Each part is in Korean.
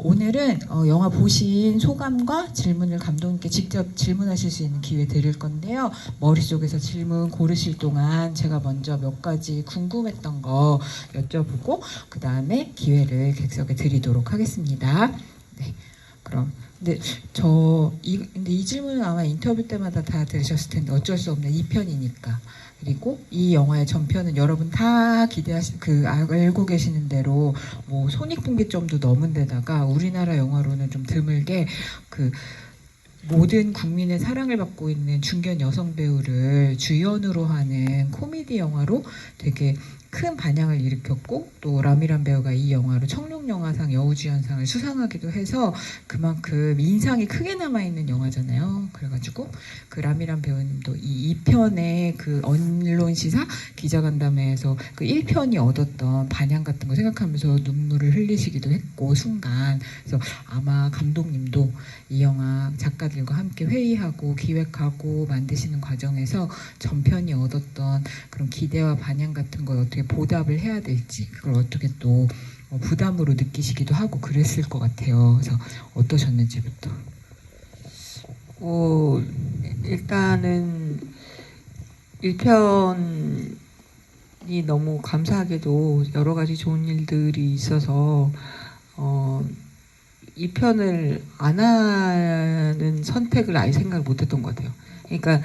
오늘은 영화 보신 소감과 질문을 감독님께 직접 질문하실 수 있는 기회 드릴 건데요. 머릿속에서 질문 고르실 동안 제가 먼저 몇 가지 궁금했던 거 여쭤보고 그 다음에 기회를 객석에 드리도록 하겠습니다. 네, 그럼 근데 근데 이 질문은 아마 인터뷰 때마다 다 들으셨을 텐데 어쩔 수 없는 2편이니까. 그리고 이 영화의 전편은 여러분 다 알고 계시는 대로 뭐 손익분기점도 넘은 데다가 우리나라 영화로는 좀 드물게 그 모든 국민의 사랑을 받고 있는 중견 여성 배우를 주연으로 하는 코미디 영화로 되게 큰 반향을 일으켰고, 또 라미란 배우가 이 영화로 청룡영화상 여우주연상을 수상하기도 해서 그만큼 인상이 크게 남아있는 영화잖아요. 그래가지고 그 라미란 배우님도 이 2편의 그 언론시사 기자간담회에서 그 1편이 얻었던 반향 같은 거 생각하면서 눈물을 흘리시기도 했고, 순간. 그래서 아마 감독님도 이 영화 작가들과 함께 회의하고 기획하고 만드시는 과정에서 전편이 얻었던 그런 기대와 반향 같은 걸 어떻게 보답을 해야 될지, 그걸 어떻게 또 부담으로 느끼시기도 하고 그랬을 것 같아요. 그래서 어떠셨는지부터. 일단은 1편이 너무 감사하게도 여러 가지 좋은 일들이 있어서 2편을 안 하는 선택을 아예 생각을 못 했던 것 같아요. 그러니까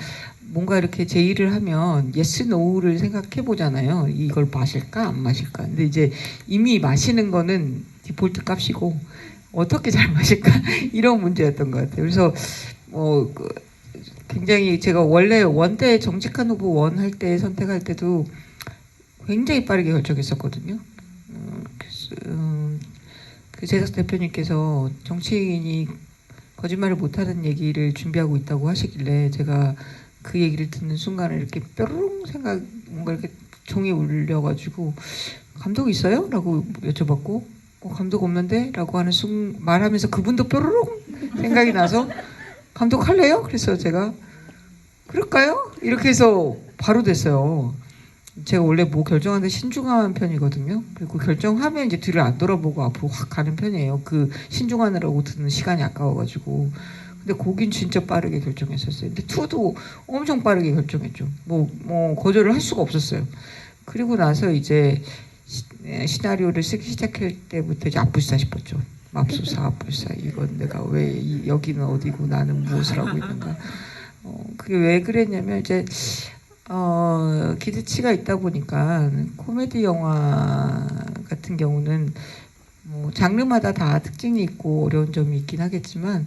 뭔가 이렇게 제의를 하면 예스 노를 생각해 보잖아요. 이걸 마실까 안 마실까. 근데 이제 이미 마시는 거는 디폴트 값이고 어떻게 잘 마실까 이런 문제였던 것 같아요. 그래서 굉장히 제가 원래 원때 정직한 후보 원 할 때 선택할 때도 굉장히 빠르게 결정했었거든요. 그 제작 대표님께서 정치인이 거짓말을 못하는 얘기를 준비하고 있다고 하시길래 제가 그 얘기를 듣는 순간에 이렇게 뾰로롱 뭔가 이렇게 종이 울려가지고 감독 있어요? 라고 여쭤봤고 감독 없는데? 라고 하는 말하면서 그분도 뾰로롱 생각이 나서 감독 할래요? 그래서 제가 그럴까요? 이렇게 해서 바로 됐어요. 제가 원래 뭐 결정하는데 신중한 편이거든요. 그리고 결정하면 이제 뒤를 안 돌아보고 앞으로 확 가는 편이에요. 그 신중하느라고 드는 시간이 아까워가지고. 근데 거긴 진짜 빠르게 결정했었어요. 근데 투도 엄청 빠르게 결정했죠. 뭐 거절을 할 수가 없었어요. 그리고 나서 이제 시나리오를 쓰기 시작할 때부터 이제 아프시다 싶었죠. 맙소사 아프시다. 이건 내가 왜 여기는 어디고 나는 무엇을 하고 있는가. 그게 왜 그랬냐면 이제 기대치가 있다 보니까 코미디 영화 같은 경우는 뭐 장르마다 다 특징이 있고 어려운 점이 있긴 하겠지만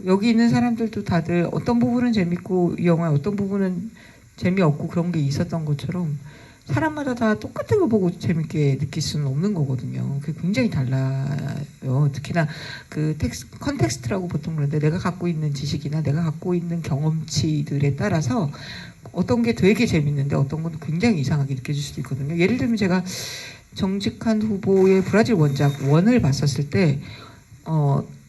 여기 있는 사람들도 다들 어떤 부분은 재밌고 이 영화의 어떤 부분은 재미없고 그런 게 있었던 것처럼 사람마다 다 똑같은 거 보고 재밌게 느낄 수는 없는 거거든요. 그게 굉장히 달라요. 특히나 그 컨텍스트라고 보통 그러는데 내가 갖고 있는 지식이나 내가 갖고 있는 경험치들에 따라서 어떤 게 되게 재밌는데 어떤 건 굉장히 이상하게 느껴질 수도 있거든요. 예를 들면 제가 정직한 후보의 브라질 원작 원을 봤었을 때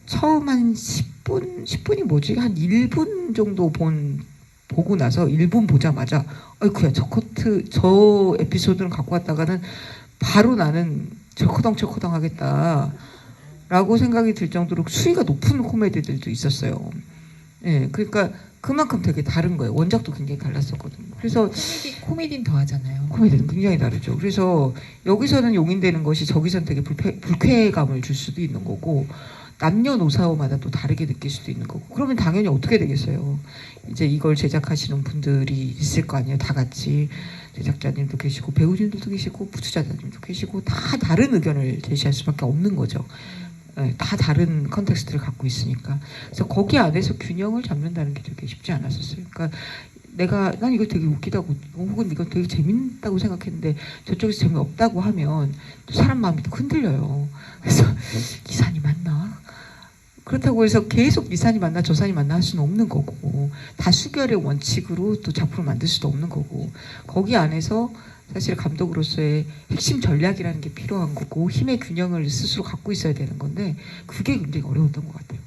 처음 한 10분이 뭐지? 한 1분 정도 보고 나서 1분 보자마자 아이쿠야 저 에피소드를 갖고 왔다가는 바로 나는 철커덩 하겠다 라고 생각이 들 정도로 수위가 높은 코미디들도 있었어요. 예, 그러니까 그만큼 되게 다른 거예요. 원작도 굉장히 달랐었거든요. 그래서 코미디는 더 하잖아요. 코미디는 굉장히 다르죠. 그래서 여기서는 용인되는 것이 저기서는 되게 불쾌감을 줄 수도 있는 거고 남녀노소마다 또 다르게 느낄 수도 있는 거고 그러면 당연히 어떻게 되겠어요. 이제 이걸 제작하시는 분들이 있을 거 아니에요. 다 같이 제작자님도 계시고 배우님들도 계시고 부투자자님도 계시고 다 다른 의견을 제시할 수밖에 없는 거죠. 네, 다 다른 컨텍스트를 갖고 있으니까. 그래서 거기 안에서 균형을 잡는다는 게 되게 쉽지 않았었어요. 그러니까 난 이거 되게 웃기다고 혹은 이거 되게 재밌다고 생각했는데 저쪽에서 재미없다고 하면 또 사람 마음이 또 흔들려요. 그래서 이 산이 맞나? 그렇다고 해서 계속 이 산이 맞나 저 산이 맞나 할 수는 없는 거고 다수결의 원칙으로 또 작품을 만들 수도 없는 거고 거기 안에서 사실 감독으로서의 핵심 전략이라는 게 필요한 거고 힘의 균형을 스스로 갖고 있어야 되는 건데 그게 굉장히 어려웠던 것 같아요.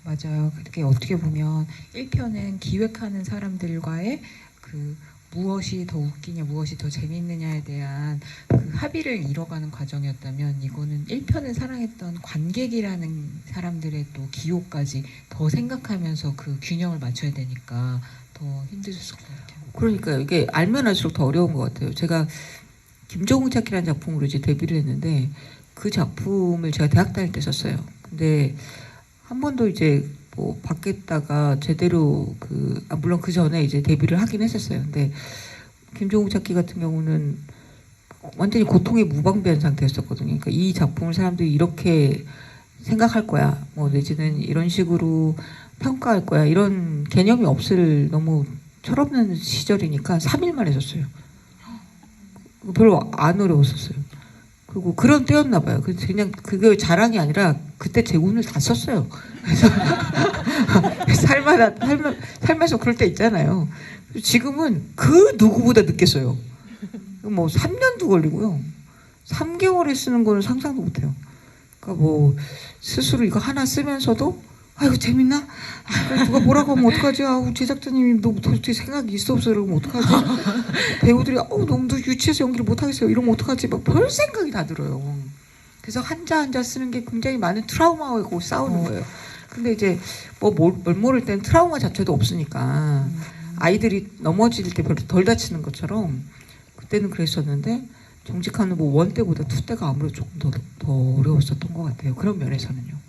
맞아요. 그게 어떻게 보면 1편은 기획하는 사람들과의 그 무엇이 더 웃기냐, 무엇이 더 재밌느냐에 대한 그 합의를 이뤄가는 과정이었다면 이거는 1편을 사랑했던 관객이라는 사람들의 또 기호까지 더 생각하면서 그 균형을 맞춰야 되니까 더 힘드셨을 것 같아요. 그러니까 이게 알면 알수록 더 어려운 것 같아요. 제가 김종욱 찾기라는 작품으로 이제 데뷔를 했는데 그 작품을 제가 대학 다닐 때 썼어요. 근데 한 번도 이제 뭐 받겠다가 제대로 물론 그 전에 이제 데뷔를 하긴 했었어요. 근데 김종욱 찾기 같은 경우는 완전히 고통에 무방비한 상태였었거든요. 그러니까 이 작품을 사람들이 이렇게 생각할 거야, 뭐 내지는 이런 식으로 평가할 거야, 이런 개념이 없을 너무 철없는 시절이니까 3일만 했었어요. 별로 안 어려웠었어요. 그리고 그런 때였나 봐요. 그냥 그게 자랑이 아니라 그때 제 운을 다 썼어요. 그래서 살면서 그럴 때 있잖아요. 지금은 그 누구보다 늦게 써요. 뭐 3년도 걸리고요. 3개월에 쓰는 거는 상상도 못해요. 그러니까 뭐 스스로 이거 하나 쓰면서도 이거 재밌나? 누가 뭐라고 하면 어떡하지? 제작자님이 너 도대체 생각이 있어 없어? 이러면 어떡하지? 배우들이 너무 유치해서 연기를 못하겠어요. 이러면 어떡하지? 막 별 생각이 다 들어요. 그래서 한자 한자 쓰는 게 굉장히 많은 트라우마하고 싸우는 거예요. 근데 이제 뭘 모를 땐 트라우마 자체도 없으니까 아이들이 넘어질 때 별로 덜 다치는 것처럼 그때는 그랬었는데 정직한 후보 1 때보다 2 때가 아무래도 조금 더 어려웠었던 것 같아요. 그런 면에서는요.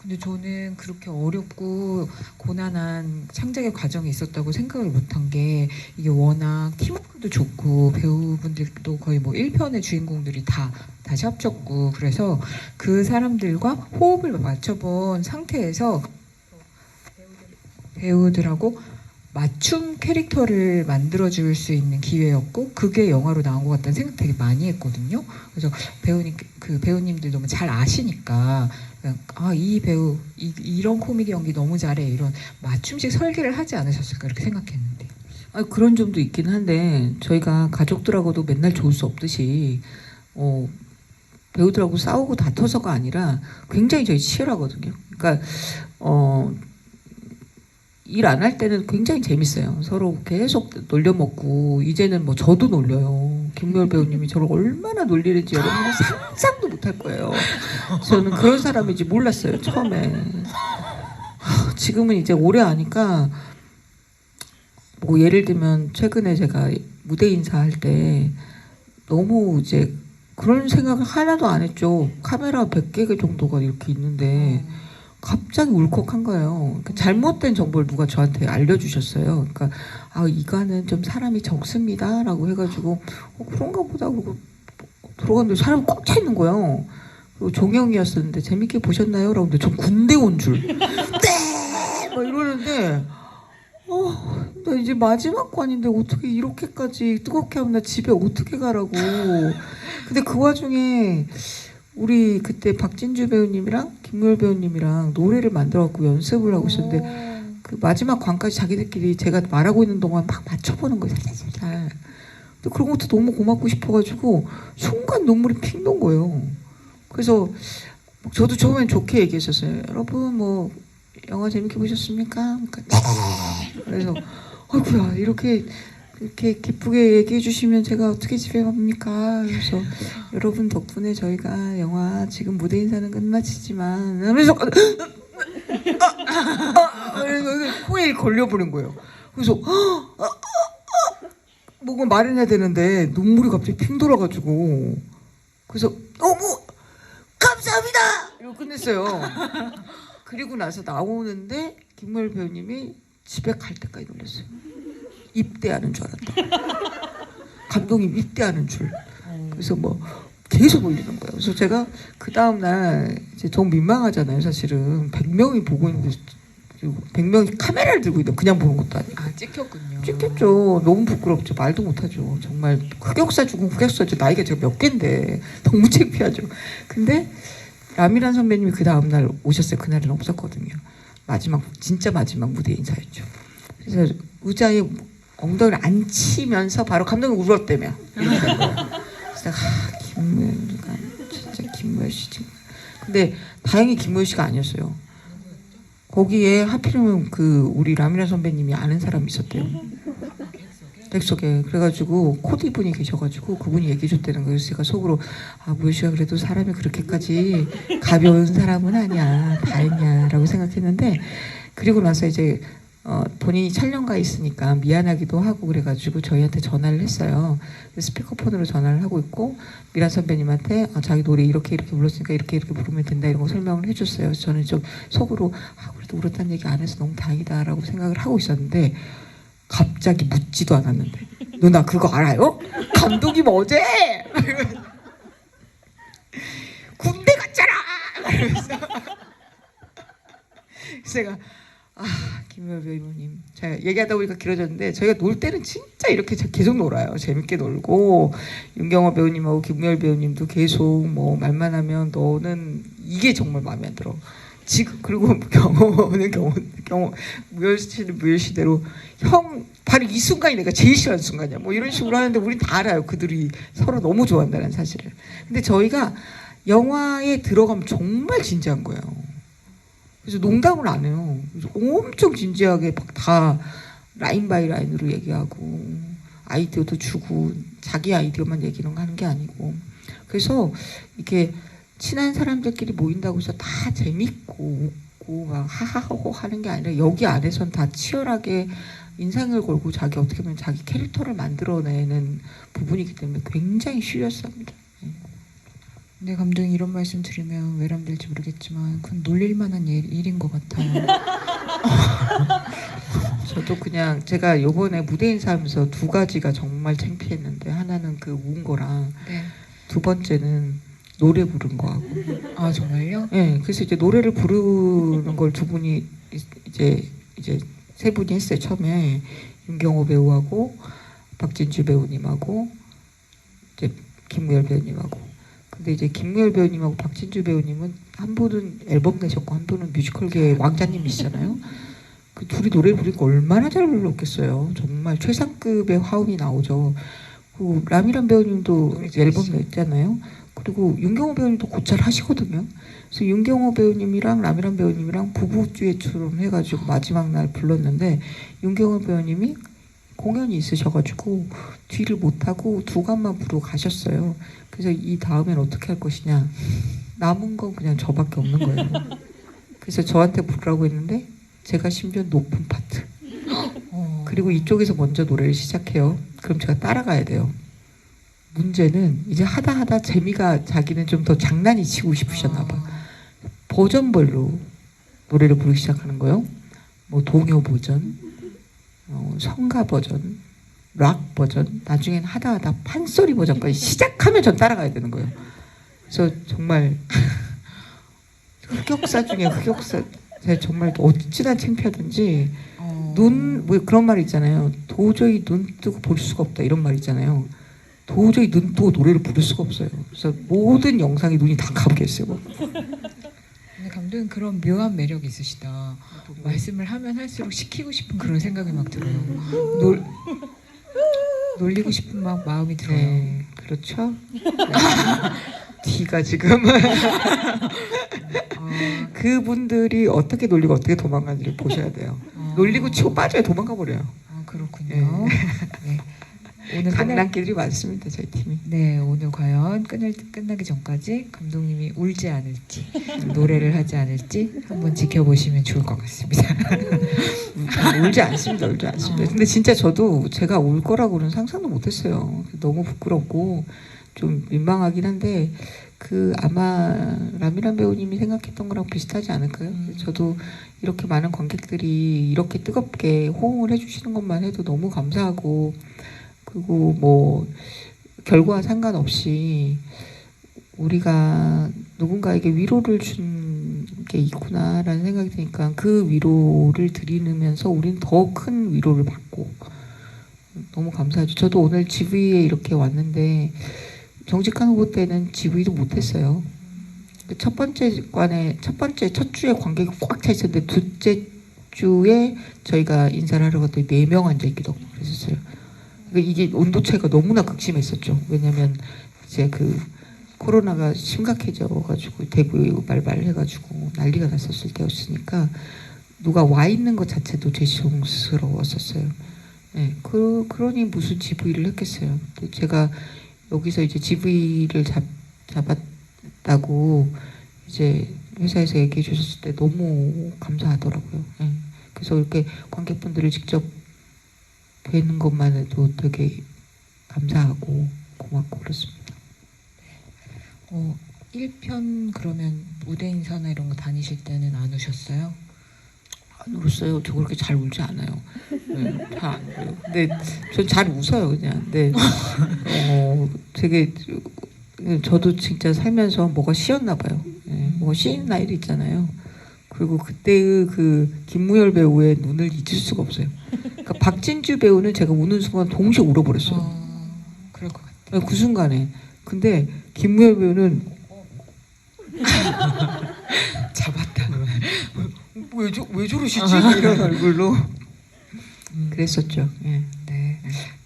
근데 저는 그렇게 어렵고 고난한 창작의 과정이 있었다고 생각을 못한 게 이게 워낙 팀워크도 좋고 배우분들도 거의 뭐 1편의 주인공들이 다 다시 합쳤고 그래서 그 사람들과 호흡을 맞춰본 상태에서 배우들하고 맞춤 캐릭터를 만들어줄 수 있는 기회였고 그게 영화로 나온 것 같다는 생각 되게 많이 했거든요. 그래서 배우님들 너무 잘 아시니까 이 배우 이런 코미디 연기 너무 잘해 이런 맞춤식 설계를 하지 않으셨을까 이렇게 생각했는데 그런 점도 있긴 한데 저희가 가족들하고도 맨날 좋을 수 없듯이 배우들하고 싸우고 다퉈서가 아니라 굉장히 저희 치열하거든요. 그러니까 일 안 할 때는 굉장히 재밌어요. 서로 계속 놀려먹고 이제는 뭐 저도 놀려요. 김무열 배우님이 저를 얼마나 놀리는지 여러분은 상상도 못할 거예요. 저는 그런 사람인지 몰랐어요 처음에. 지금은 이제 오래 아니까 뭐 예를 들면 최근에 제가 무대 인사할 때 너무 이제 그런 생각을 하나도 안 했죠. 카메라 100개 정도가 이렇게 있는데 갑자기 울컥한 거예요. 그러니까 잘못된 정보를 누가 저한테 알려주셨어요. 그러니까 이가는 좀 사람이 적습니다라고 해가지고 그런가 보다 그러고 들어갔는데 사람이 꽉 차 있는 거예요. 그리고 종영이었었는데 재밌게 보셨나요? 라고 근데 전 군대 온 줄. 네! 막 이러는데 나 이제 마지막 관인데 어떻게 이렇게까지 뜨겁게 하면 나 집에 어떻게 가라고. 근데 그 와중에 우리 그때 박진주 배우님이랑 김무열 배우님이랑 노래를 만들어갖고 연습을 하고 있었는데 그 마지막 관까지 자기들끼리 제가 말하고 있는 동안 막 맞춰보는 거예요. 살살살. 근데 그런 것도 너무 고맙고 싶어가지고 순간 눈물이 핑 돈 거예요. 그래서 저도 처음엔 좋게 얘기했었어요. 여러분 뭐 영화 재밌게 보셨습니까? 그러니까 네. 그래서 아이고야 이렇게 기쁘게 얘기해 주시면 제가 어떻게 집에 갑니까? 그래서 여러분 덕분에 저희가 영화 지금 무대 인사는 끝마치지만 하면서 코에 걸려버린 거예요. 그래서 뭔가 말을 해야 되는데 눈물이 갑자기 핑 돌아가지고 그래서 너무 감사합니다! 이러고 끝냈어요. 그리고 나서 나오는데 김무열 배우님이 집에 갈 때까지 놀랐어요. 입대하는 줄 알았다. 감독님 입대하는 줄. 그래서 뭐 계속 올리는 거예요. 그래서 제가 그 다음날 이제 좀 민망하잖아요. 사실은 100명이 보고 있는데 100명이 카메라를 들고 있는데 그냥 보는 것도 아니고. 찍혔군요. 찍혔죠. 너무 부끄럽죠. 말도 못하죠. 정말 흑역사 중은 흑역사죠. 나이가 제가 몇 갠데 너무 창피하죠. 근데 라미란 선배님이 그 다음날 오셨어요. 그날은 없었거든요. 진짜 마지막 무대 인사였죠. 그래서 의자에 엉덩이를 앉히면서 바로 감독이 울었다며. 그래서 김무열이가 진짜 김무열 씨 지금. 근데 다행히 김무열 씨가 아니었어요. 거기에 하필이면 우리 라미란 선배님이 아는 사람이 있었대요. 댁속에. 그래가지고 코디분이 계셔가지고 그분이 얘기해줬다는 거예요. 그래서 제가 속으로 무효 씨가 그래도 사람이 그렇게까지 가벼운 사람은 아니야. 다 했냐라고 생각했는데, 그리고 나서 이제 본인이 촬영가 있으니까 미안하기도 하고 그래가지고 저희한테 전화를 했어요. 그래서 스피커폰으로 전화를 하고 있고 미란 선배님한테 자기 노래 이렇게 불렀으니까 이렇게 부르면 된다 이런 거 설명을 해줬어요. 그래서 저는 좀 속으로 그래도 울었다는 얘기 안 해서 너무 다행이다라고 생각을 하고 있었는데, 갑자기 묻지도 않았는데 누나 그거 알아요? 감독님 어제 군대 갔잖아. 그래서 제가 김미월 배우님, 제가 얘기하다 보니까 길어졌는데 저희가 놀 때는 진짜 이렇게 계속 놀아요. 재밌게 놀고 윤경호 배우님하고 김미월 배우님도 계속 뭐 말만 하면 너는 이게 정말 마음에 안 들어. 지금 그리고 경호는 경호 무열씨는 무열씨대로 형 바로 이 순간이 내가 제일 싫어하는 순간이야. 뭐 이런 식으로 하는데 우린 다 알아요. 그들이 서로 너무 좋아한다는 사실을. 근데 저희가 영화에 들어가면 정말 진지한 거예요. 그래서 농담을 안 해요. 그래서 엄청 진지하게 막 다 라인 바이 라인으로 얘기하고 아이디어도 주고 자기 아이디어만 얘기는 하는 게 아니고, 그래서 이렇게 친한 사람들끼리 모인다고 해서 다 재밌고 웃고 막 하하호호 하는 게 아니라 여기 안에선 다 치열하게 인상을 걸고 자기 어떻게 보면 자기 캐릭터를 만들어내는 부분이기 때문에 굉장히 시리어스합니다. 네, 감독님 이런 말씀 드리면 외람될지 모르겠지만 그건 놀릴 만한 일인 것 같아요. 저도 그냥 제가 요번에 무대 인사하면서 두 가지가 정말 창피했는데, 하나는 그 운 거랑 네. 두 번째는 노래 부른 거하고. 아 정말요? 네, 그래서 이제 노래를 부르는 걸 두 분이 이제 세 분이 했어요. 처음에 윤경호 배우하고 박진주 배우님하고 이제 김무열 배우님하고. 근데 이제 김무열 배우님하고 박진주 배우님은 한 분은 앨범 내셨고 한 분은 뮤지컬계의 왕자님이시잖아요. 그 둘이 노래를 부르니까 얼마나 잘 불렀겠어요. 정말 최상급의 화음이 나오죠. 그 라미란 배우님도 앨범 냈잖아요. 그리고 윤경호 배우님도 곧잘 하시거든요. 그래서 윤경호 배우님이랑 라미란 배우님이랑 부부 듀엣처럼 해가지고 마지막 날 불렀는데, 윤경호 배우님이 공연이 있으셔가지고 뒤를 못하고 두 간만 부르고 가셨어요. 그래서 이 다음엔 어떻게 할 것이냐, 남은 건 그냥 저밖에 없는 거예요. 그래서 저한테 부르라고 했는데 제가 심지어 높은 파트, 그리고 이쪽에서 먼저 노래를 시작해요. 그럼 제가 따라가야 돼요. 문제는 이제 하다 재미가, 자기는 좀 더 장난이 치고 싶으셨나 봐. 버전별로 노래를 부르기 시작하는 거예요. 뭐 동요 버전, 성가 버전, 락 버전, 나중엔 하다 판소리 버전까지 시작하면 전 따라가야 되는 거예요. 그래서 정말 흑역사 중에 흑역사. 제가 정말 어찌나 창피하든지 뭐 그런 말 있잖아요. 도저히 눈 뜨고 볼 수가 없다 이런 말 있잖아요. 도저히 눈 뜨고 노래를 부를 수가 없어요. 그래서 모든 영상에 눈이 다 감겠어요. 근데 감독님 그런 묘한 매력이 있으시다. 말씀을 하면 할수록 시키고 싶은 그런 생각이 막 들어요. 놀리고 싶은 막 마음이 들어요. 네, 그렇죠. D가 지금 그분들이 어떻게 놀리고 어떻게 도망가는지를 보셔야 돼요. 놀리고 치고 빠져야 도망가 버려요. 그렇군요. 네. 오늘 장난기들이 많습니다, 저희 팀이. 네, 오늘 과연 끝나기 전까지 감독님이 울지 않을지 노래를 하지 않을지 한번 지켜보시면 좋을 것 같습니다. 울지 않습니다. 근데 진짜 저도 제가 울 거라고는 상상도 못했어요. 너무 부끄럽고 좀 민망하긴 한데, 그 아마 라미란 배우님이 생각했던 거랑 비슷하지 않을까요? 저도 이렇게 많은 관객들이 이렇게 뜨겁게 호응을 해주시는 것만 해도 너무 감사하고, 그리고 뭐 결과와 상관없이 우리가 누군가에게 위로를 준 게 있구나라는 생각이 드니까 그 위로를 드리면서 우리는 더 큰 위로를 받고 너무 감사하죠. 저도 오늘 GV에 이렇게 왔는데 정직한 후보 때는 GV도 못했어요. 첫 주에 관객이 꽉 차 있었는데 둘째 주에 저희가 인사를 하러 갔더니 4명 앉아 있기도 하고 그랬었어요. 그러니까 이게 온도 차이가 너무나 극심했었죠. 왜냐하면 이제 그 코로나가 심각해져가지고 대구에 발발해가지고 난리가 났었을 때였으니까 누가 와 있는 것 자체도 죄송스러웠었어요. 예, 그러니 무슨 GV를 했겠어요. 근데 제가 여기서 이제 GV를 잡았다고 이제 회사에서 얘기해 주셨을 때 너무 감사하더라고요. 예. 그래서 이렇게 관객분들을 직접 뵈는 것만 해도 되게 감사하고 고맙고 그렇습니다. 1편 그러면 무대 인사나 이런 거 다니실 때는 안 우셨어요? 안 울었어요. 저 그렇게 잘 울지 않아요. 네, 잘 안 울어요. 근데 전 잘 웃어요, 그냥. 근데 되게 저도 진짜 살면서 뭐가 씌었나 봐요. 네, 뭐가 씌인 나이도 있잖아요. 그리고 그때의 그 김무열 배우의 눈을 잊을 수가 없어요. 그러니까 박진주 배우는 제가 우는 순간 동시에 울어버렸어요. 그럴 것 같아요. 그 순간에. 근데 김무열 배우는 잡았다. 왜 저러시지? 이런 얼굴로 그랬었죠. 예. 네.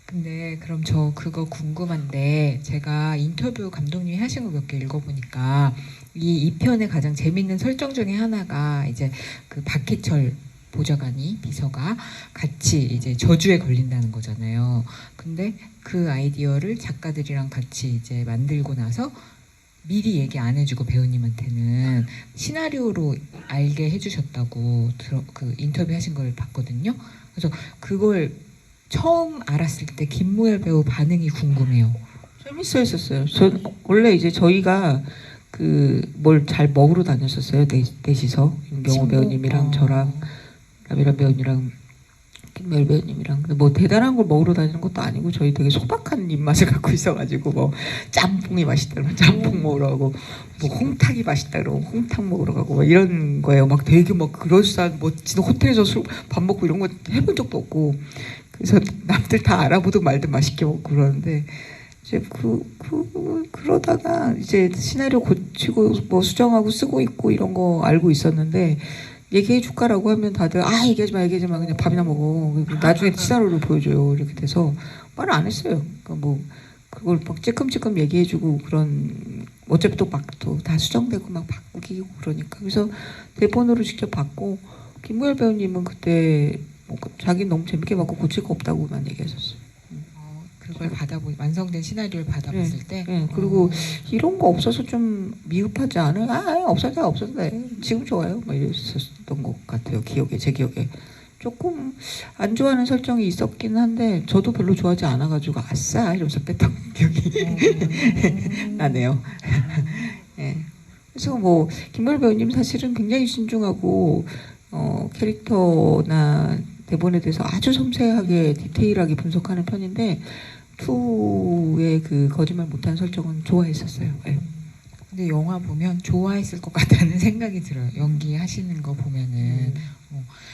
근데 그럼 저 그거 궁금한데 제가 인터뷰 감독님이 하신 거 몇 개 읽어보니까 이 2편의 가장 재밌는 설정 중에 하나가 이제 그 박희철 보좌관이 비서가 같이 이제 저주에 걸린다는 거잖아요. 근데 그 아이디어를 작가들이랑 같이 이제 만들고 나서 미리 얘기 안 해주고 배우님한테는 시나리오로 알게 해주셨다고 그 인터뷰 하신 걸 봤거든요. 그래서 그걸 처음 알았을 때 김무열 배우 반응이 궁금해요. 재밌어 했었어요. 원래 이제 저희가 그 뭘 잘 먹으러 다녔었어요. 넷이서 윤경호 배우님이랑 저랑 라미라 배우님이랑 김무열 배우님이랑. 근데 뭐 대단한 걸 먹으러 다니는 것도 아니고 저희 되게 소박한 입맛을 갖고 있어가지고 뭐 짬뽕이 맛있다 그러면 짬뽕 먹으러 가고 뭐 홍탁이 맛있다 그러면 홍탁 먹으러 가고 막 이런 거예요. 막 되게 막 그럴싸한 멋진 호텔에서 밥 먹고 이런 거 해본 적도 없고. 그래서 남들 다 알아보든 말든 맛있게 먹고 그러는데 이제 그러다가 이제 시나리오 고치고 뭐 수정하고 쓰고 있고 이런 거 알고 있었는데 얘기해 줄까라고 하면 다들 얘기하지 마 그냥 밥이나 먹어. 나중에 시나리오를 보여줘요. 이렇게 돼서 말을 안 했어요. 그러니까 뭐 그걸 막 찔끔찔끔 얘기해주고 그런 어차피 또 막 또 다 수정되고 막 바꾸기고 그러니까 그래서 대본으로 직접 받고 김무열 배우님은 그때 뭐 자기는 너무 재밌게 받고 고칠 거 없다고만 얘기했었어요. 그걸 완성된 시나리오를 받아봤을 때 그리고 이런 거 없어서 좀 미흡하지 않아요? 없어도 돼. 지금 좋아요. 막 이랬었던 것 같아요. 제 기억에. 조금 안 좋아하는 설정이 있었긴 한데 저도 별로 좋아하지 않아가지고 아싸 이러면서 뺐던 기억이 나네요. 네. 그래서 뭐 김무열 배우님 사실은 굉장히 신중하고 캐릭터나 대본에 대해서 아주 섬세하게 디테일하게 분석하는 편인데 2의 그 거짓말 못하는 설정은 좋아했었어요. 네. 근데 영화 보면 좋아했을 것 같다는 생각이 들어요. 연기하시는 거 보면은.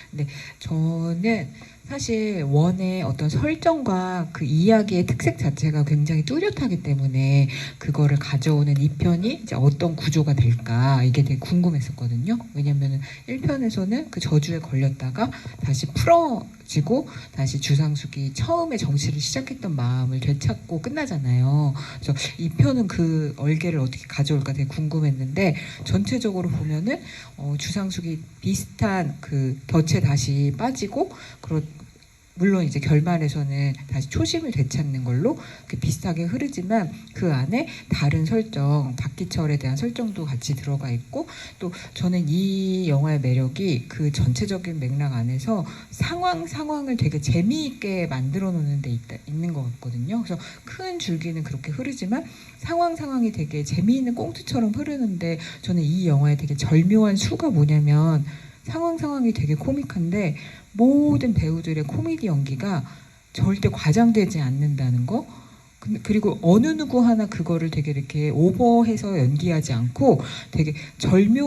근데 저는 사실 원의 어떤 설정과 그 이야기의 특색 자체가 굉장히 뚜렷하기 때문에 그거를 가져오는 2편이 이제 어떤 구조가 될까 이게 되게 궁금했었거든요. 왜냐면은 1편에서는 그 저주에 걸렸다가 다시 풀어지고 다시 주상숙이 처음에 정치를 시작했던 마음을 되찾고 끝나잖아요. 그래서 2편은 그 얼개를 어떻게 가져올까 되게 궁금했는데 전체적으로 보면은 주상숙이 비슷한 그 덫에 다시 빠지고 물론 이제 결말에서는 다시 초심을 되찾는 걸로 비슷하게 흐르지만 그 안에 다른 설정, 박기철에 대한 설정도 같이 들어가 있고 또 저는 이 영화의 매력이 그 전체적인 맥락 안에서 상황을 되게 재미있게 만들어 놓는 데 있는 것 같거든요. 그래서 큰 줄기는 그렇게 흐르지만 상황이 되게 재미있는 꽁트처럼 흐르는데 저는 이 영화의 되게 절묘한 수가 뭐냐면 상황이 되게 코믹한데 모든 배우들의 코미디 연기가 절대 과장되지 않는다는 거. 그리고 어느 누구 하나 그거를 되게 이렇게 오버해서 연기하지 않고 되게 절묘